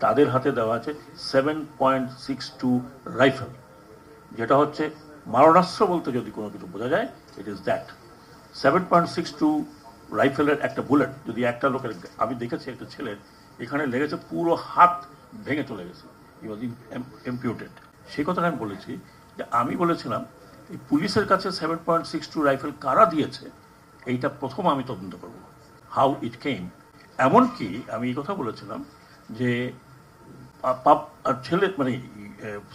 তাদের হাতে দেওয়া আছে 7.62 রাইফেল, যেটা হচ্ছে মারণাস্ত্র বলতে যদি কোনো কিছু বোঝা যায়, ইট ইজ দ্যাট। 7.62 রাইফেলের একটা বুলেট যদি একটা লোকের, আমি দেখেছি একটা ছেলের এখানে লেগেছে, পুরো হাত ভেঙে চলে গেছে, হি ওয়াজ এমপিউটেড। সেই কথাটা আমি বলেছি যে আমি বলেছিলাম এই পুলিশের কাছে 7.62 রাইফেল কারা দিয়েছে এইটা প্রথম আমি তদন্ত করব, হাউ ইট কেম। এমনকি আমি এই কথা বলেছিলাম যে ছেলে মানে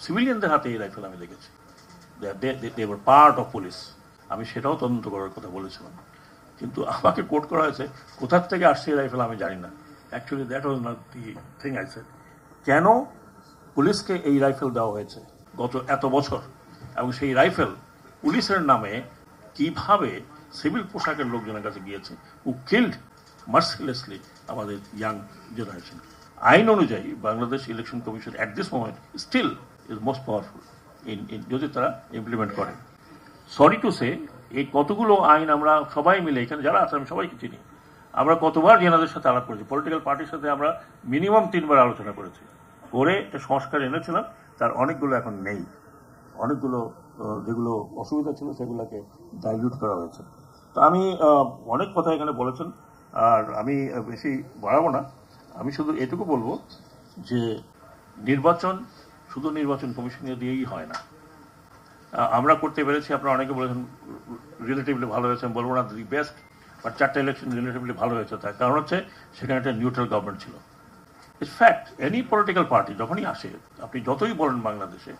সিভিলিয়ানদের হাতে এই রাইফেল আমি দেখেছি, they were part of police, আমি সেটাও তদন্ত করার কথা বলেছিলাম। কিন্তু আমাকে কোর্ট করা হয়েছে কোথার থেকে আসছে এই রাইফেল আমি জানি না। Actually that was not the thing I said. কেন পুলিশকে এই রাইফেল দেওয়া হয়েছে গত এত বছর, এবং সেই রাইফেল পুলিশের নামে কিভাবে সিভিল পোশাকের লোকজনের কাছে গিয়েছে, হু কিল্ড মার্সিলেসলি আমাদের ইয়াং জেনারেশন। আইন অনুযায়ী Bangladesh election commission at this moment still is most powerful in যদি তারা ইমপ্লিমেন্ট করে। সরি টু সে, এই কতগুলো আইন আমরা সবাই মিলে এখানে যারা আছে আমি সবাইকে চিনি, আমরা কতবার জেনাদের সাথে আলাপ করেছি, পলিটিক্যাল পার্টির সাথে আমরা মিনিমাম 3 বার আলোচনা করেছি, করে একটা সংস্কার এনেছিলাম, তার অনেকগুলো এখন নেই, অনেকগুলো যেগুলো অসুবিধা ছিল সেগুলোকে ডাইলিউট করা হয়েছে। তো আমি অনেক কথা এখানে বলেছেন, আর আমি বেশি বাড়াবো না, আমি শুধু এটুকু বলবো যে নির্বাচন শুধু নির্বাচন কমিশনে দিয়েই হয় না। আমরা করতে পেরেছি, আপনারা অনেকে বলেছেন রিলেটিভলি ভালো হয়েছে, আমি বলবো না দি বেস্ট, বাট 4টা ইলেকশন রিলেটিভলি ভালো হয়েছে। তার কারণ হচ্ছে সেখানে একটা নিউট্রাল গভর্নমেন্ট ছিল। It's fact, any political party যখনই আসে, আপনি যতই বলেন বাংলাদেশে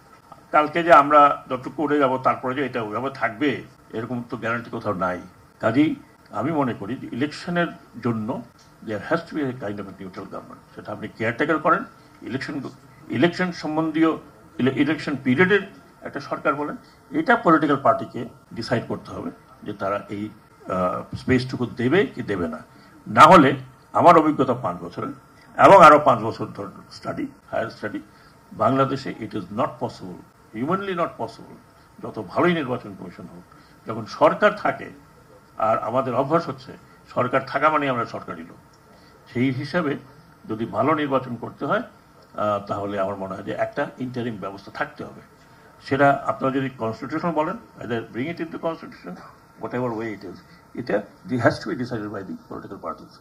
কালকে যে আমরা যতটুকু করে যাবো তারপরে যে এটা ওইভাবে থাকবে এরকম তো গ্যারান্টি কোথাও নাই। কাজেই আমি মনে করি যে ইলেকশনের জন্য there has to be a kind of neutral government. সেটা আপনি কেয়ারটেকার করেন, ইলেকশন সম্বন্ধীয় ইলেকশন পিরিয়ডের একটা সরকার বলেন, এটা পলিটিক্যাল পার্টিকে ডিসাইড করতে হবে যে তারা এই স্পেসটুকু দেবে কি দেবে না। না হলে আমার অভিজ্ঞতা 5 বছরের এবং আরও 5 বছর ধরে স্টাডি, হায়ার স্টাডি, বাংলাদেশে it is not possible, humanly not possible, যত ভালোই নির্বাচন কমিশন হোক, যখন সরকার থাকে, আর আমাদের অভ্যাস হচ্ছে সরকার থাকা মানে আমরা সরকারি লোক, সেই হিসাবে যদি ভালো নির্বাচন করতে হয় তাহলে আমার মনে হয় যে একটা ইন্টারিম ব্যবস্থা থাকতে হবে। সেটা আপনারা যদি কনস্টিটিউশন বলেন, bring it in to constitution, whatever way it is, এটা has to be decided by the political parties.